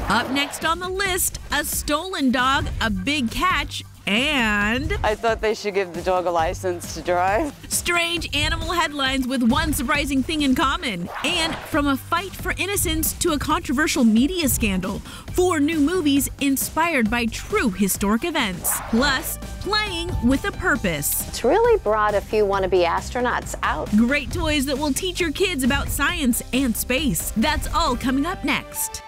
Up next on the list, a stolen dog, a big catch, and I thought they should give the dog a license to drive. Strange animal headlines with one surprising thing in common. And from a fight for innocence to a controversial media scandal, 4 new movies inspired by true historic events. Plus, playing with a purpose. It's really brought a few wannabe astronauts out. Great toys that will teach your kids about science and space. That's all coming up next.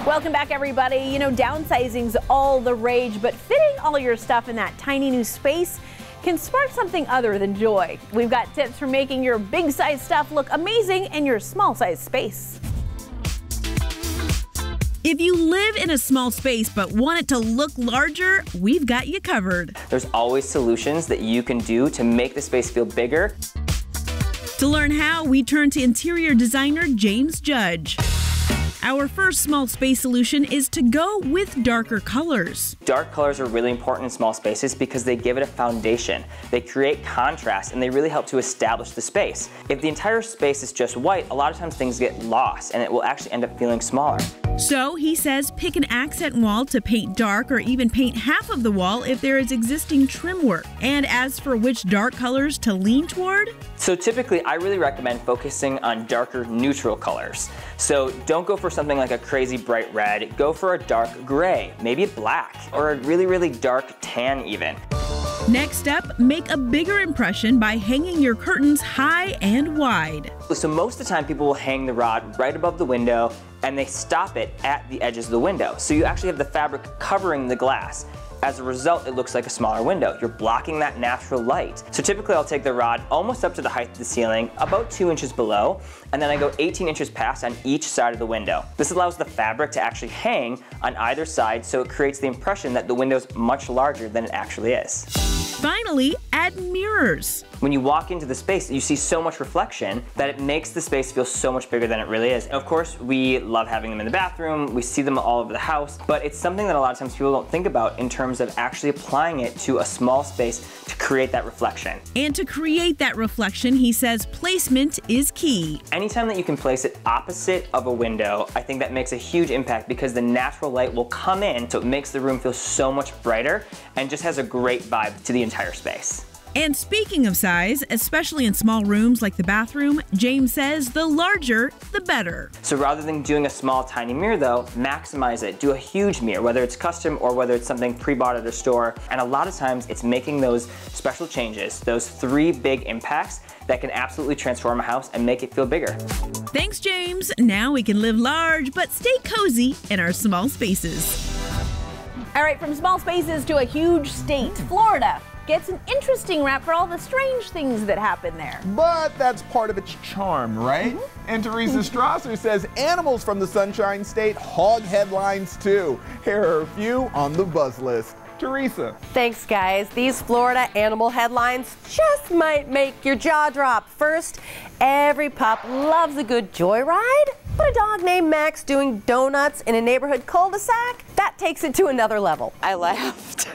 Welcome back, everybody. You know, downsizing's all the rage, but fitting all your stuff in that tiny new space can spark something other than joy. We've got tips for making your big size stuff look amazing in your small size space. If you live in a small space but want it to look larger, we've got you covered. There's always solutions that you can do to make the space feel bigger. To learn how, we turn to interior designer James Judge. Our first small space solution is to go with darker colors. Dark colors are really important in small spaces because they give it a foundation. They create contrast and they really help to establish the space. If the entire space is just white, a lot of times things get lost and it will actually end up feeling smaller. So he says pick an accent wall to paint dark or even paint half of the wall if there is existing trim work. And as for which dark colors to lean toward? So typically I really recommend focusing on darker neutral colors. So don't go for something like a crazy bright red, go for a dark gray, maybe a black, or a really dark tan even. Next up, make a bigger impression by hanging your curtains high and wide. So most of the time people will hang the rod right above the window and they stop it at the edges of the window. So you actually have the fabric covering the glass. As a result, it looks like a smaller window. You're blocking that natural light. So typically I'll take the rod almost up to the height of the ceiling, about 2 inches below, and then I go 18 inches past on each side of the window. This allows the fabric to actually hang on either side, so it creates the impression that the window's much larger than it actually is. Finally, add mirrors. When you walk into the space, you see so much reflection that it makes the space feel so much bigger than it really is. And of course, we love having them in the bathroom, we see them all over the house, but it's something that a lot of times people don't think about in terms of actually applying it to a small space to create that reflection. And to create that reflection, he says placement is key. Anytime that you can place it opposite of a window, I think that makes a huge impact because the natural light will come in, so it makes the room feel so much brighter and just has a great vibe to the entire space. And speaking of size, especially in small rooms like the bathroom, James says the larger, the better. So rather than doing a small, tiny mirror though, maximize it. Do a huge mirror, whether it's custom or whether it's something pre-bought at a store. And a lot of times it's making those special changes, those 3 big impacts that can absolutely transform a house and make it feel bigger. Thanks, James. Now we can live large, but stay cozy in our small spaces. All right, from small spaces to a huge state, Florida gets an interesting rap for all the strange things that happen there. But that's part of its charm, right? And Teresa Strasser says animals from the Sunshine State hog headlines too. Here are a few on the buzz list. Teresa. Thanks, guys. These Florida animal headlines just might make your jaw drop. First, every pup loves a good joyride, but a dog named Max doing donuts in a neighborhood cul-de-sac, that takes it to another level. I laughed.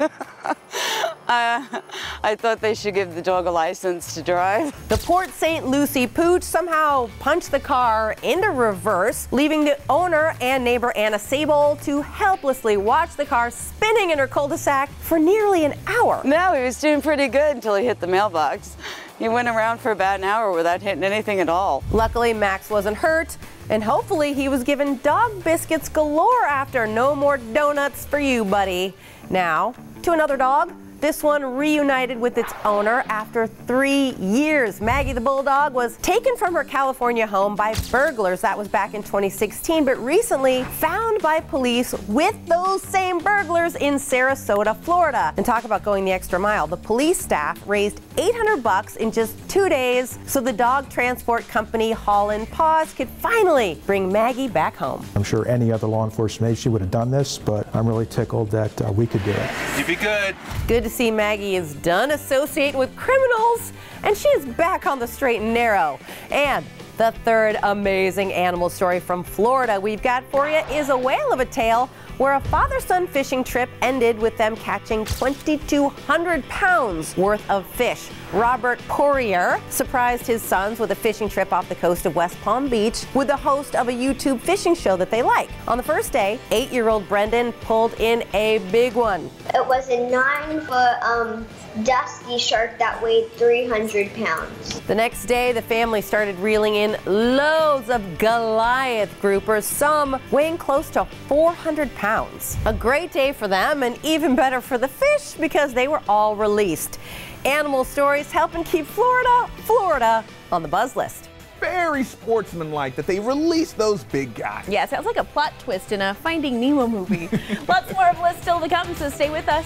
I thought they should give the dog a license to drive. The Port St. Lucie pooch somehow punched the car into reverse, leaving the owner and neighbor Anna Sable to helplessly watch the car spinning in her cul-de-sac for nearly an hour. No, he was doing pretty good until he hit the mailbox. He went around for about an hour without hitting anything at all. Luckily, Max wasn't hurt, and hopefully he was given dog biscuits galore after. No more donuts for you, buddy. Now, to another dog. This one reunited with its owner after 3 years. Maggie the Bulldog was taken from her California home by burglars. That was back in 2016, but recently found by police with those same burglars in Sarasota, Florida. And talk about going the extra mile. The police staff raised $800 in just 2 days so the dog transport company Holland Paws could finally bring Maggie back home. I'm sure any other law enforcement agency would have done this, but I'm really tickled that we could do it. You'd be good. Good to see Maggie is done associating with criminals and she is back on the straight and narrow. And The third amazing animal story from Florida we've got for you is a whale of a tale where a father-son fishing trip ended with them catching 2,200 pounds worth of fish. Robert Poirier surprised his sons with a fishing trip off the coast of West Palm Beach with the host of a YouTube fishing show that they like. On the first day, 8-year-old Brendan pulled in a big one. It was a 9-foot dusky shark that weighed 300 pounds. The next day, the family started reeling in loads of Goliath groupers, some weighing close to 400 pounds. A great day for them and even better for the fish because they were all released. Animal stories helping keep Florida on the buzz list. Very sportsmanlike that they released those big guys. Yeah, sounds like a plot twist in a Finding Nemo movie. Lots more of Bliss still to come, so stay with us.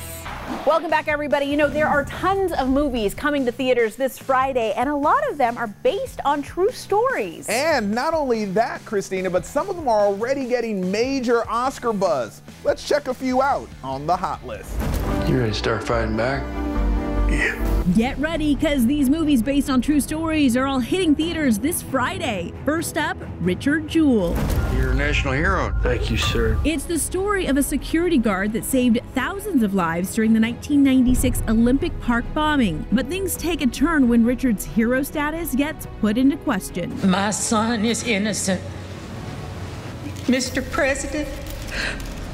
Welcome back, everybody. You know, there are tons of movies coming to theaters this Friday, and a lot of them are based on true stories. And not only that, Christina, but some of them are already getting major Oscar buzz. Let's check a few out on the hot list. You ready to start fighting back? Yeah. Get ready, because these movies based on true stories are all hitting theaters this Friday. First up, Richard Jewell. You're a national hero. Thank you, sir. It's the story of a security guard that saved thousands of lives during the 1996 Olympic Park bombing. But things take a turn when Richard's hero status gets put into question. My son is innocent. Mr. President,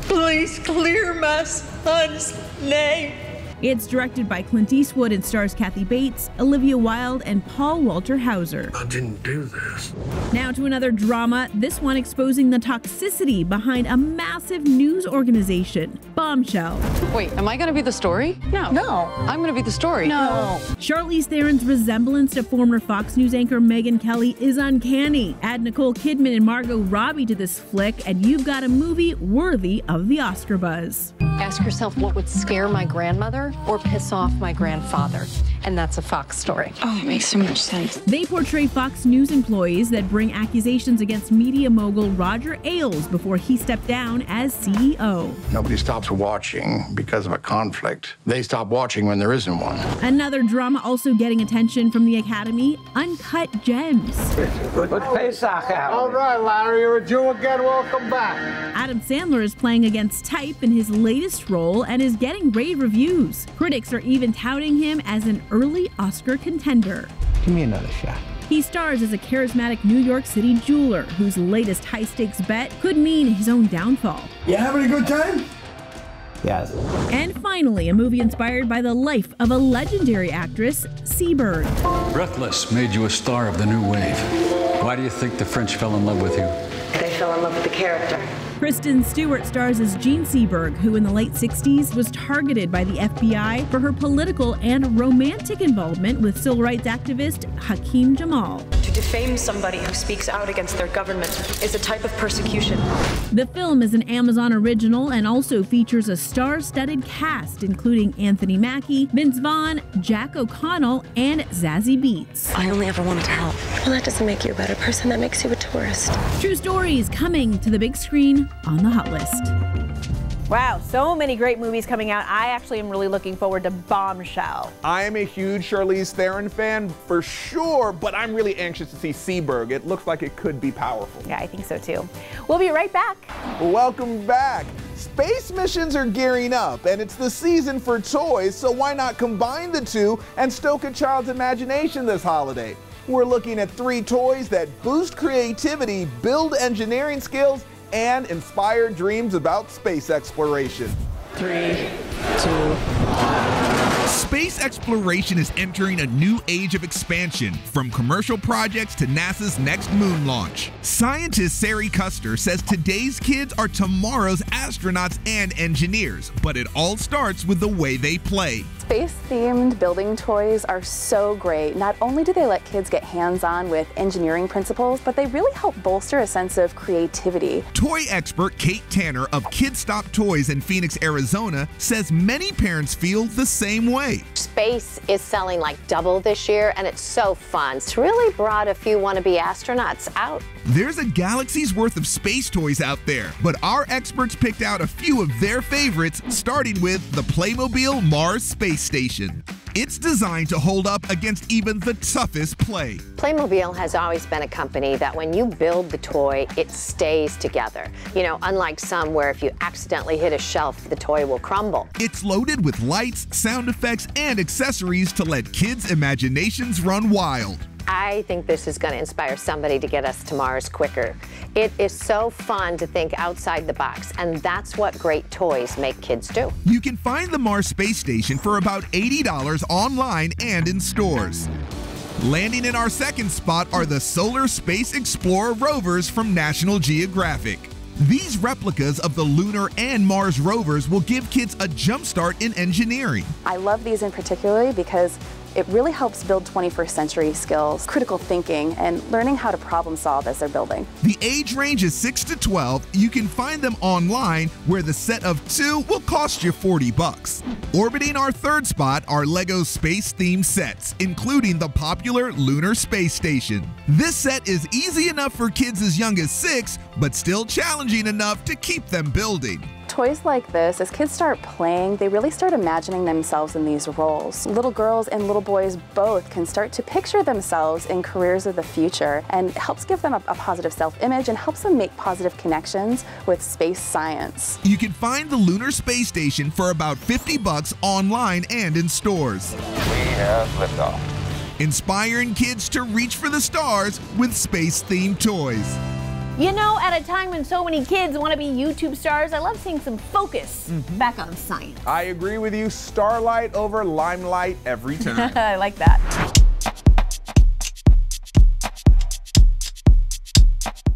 please clear my son's name. It's directed by Clint Eastwood and stars Kathy Bates, Olivia Wilde, and Paul Walter Hauser. I didn't do this. Now to another drama, this one exposing the toxicity behind a massive news organization, Bombshell. Wait, am I going to be the story? No. I'm going to be the story. No. Charlize Theron's resemblance to former Fox News anchor Megyn Kelly is uncanny. Add Nicole Kidman and Margot Robbie to this flick, and you've got a movie worthy of the Oscar buzz. Ask yourself what would scare my grandmother or piss off my grandfather. And that's a Fox story. Oh, it makes so much sense. They portray Fox News employees that bring accusations against media mogul Roger Ailes before he stepped down as CEO. Nobody stops watching because of a conflict. They stop watching when there isn't one. Another drama also getting attention from the Academy, Uncut Gems. Good Pesach out. All right, Larry, you're a Jew again. Welcome back. Adam Sandler is playing against type in his latest role and is getting rave reviews. Critics are even touting him as an early Oscar contender. Give me another shot. He stars as a charismatic New York City jeweler whose latest high-stakes bet could mean his own downfall. You having a good time? Yes. And finally, a movie inspired by the life of a legendary actress, Seberg. Breathless made you a star of the new wave. Why do you think the French fell in love with you? They fell in love with the character. Kristen Stewart stars as Jean Seberg, who in the late 60s was targeted by the FBI for her political and romantic involvement with civil rights activist Hakeem Jamal. To defame somebody who speaks out against their government is a type of persecution. The film is an Amazon original and also features a star-studded cast, including Anthony Mackie, Vince Vaughn, Jack O'Connell, and Zazie Beetz. I only ever wanted to help. Well, that doesn't make you a better person. That makes you a tourist. True stories coming to the big screen on the hot list. Wow, so many great movies coming out. I actually am really looking forward to Bombshell. I am a huge Charlize Theron fan for sure, but I'm really anxious to see Seberg. It looks like it could be powerful. Yeah, I think so too. We'll be right back. Welcome back. Space missions are gearing up, and it's the season for toys, so why not combine the two and stoke a child's imagination this holiday? We're looking at 3 toys that boost creativity, build engineering skills, and inspire dreams about space exploration. 3, 2, Space exploration is entering a new age of expansion, from commercial projects to NASA's next moon launch. Scientist Sari Custer says today's kids are tomorrow's astronauts and engineers, but it all starts with the way they play. Space-themed building toys are so great. Not only do they let kids get hands-on with engineering principles, but they really help bolster a sense of creativity. Toy expert Kate Tanner of Kid Stop Toys in Phoenix, Arizona, says many parents feel the same way. Space is selling like double this year, and it's so fun. It's really brought a few wannabe astronauts out. There's a galaxy's worth of space toys out there, but our experts picked out a few of their favorites, starting with the Playmobil Mars Space Station. It's designed to hold up against even the toughest play. Playmobil has always been a company that when you build the toy, it stays together. You know, unlike some where if you accidentally hit a shelf, the toy will crumble. It's loaded with lights, sound effects, and accessories to let kids' imaginations run wild. I think this is going to inspire somebody to get us to Mars quicker. It is so fun to think outside the box, and that's what great toys make kids do. You can find the Mars Space Station for about $80 online and in stores. Landing in our second spot are the Solar Space Explorer rovers from National Geographic. These replicas of the lunar and Mars rovers will give kids a jump start in engineering. I love these in particular because it really helps build 21st century skills, critical thinking, and learning how to problem solve as they're building. The age range is 6 to 12. You can find them online, where the set of 2 will cost you $40. Orbiting our third spot are LEGO space-themed sets, including the popular Lunar Space Station. This set is easy enough for kids as young as 6, but still challenging enough to keep them building. Toys like this, as kids start playing, they really start imagining themselves in these roles. Little girls and little boys both can start to picture themselves in careers of the future, and it helps give them a positive self-image and helps them make positive connections with space science. You can find the Lunar Space Station for about $50 online and in stores. We have liftoff. Inspiring kids to reach for the stars with space-themed toys. You know, at a time when so many kids want to be YouTube stars, I love seeing some focus back on science. I agree with you. Starlight over limelight every time. I like that.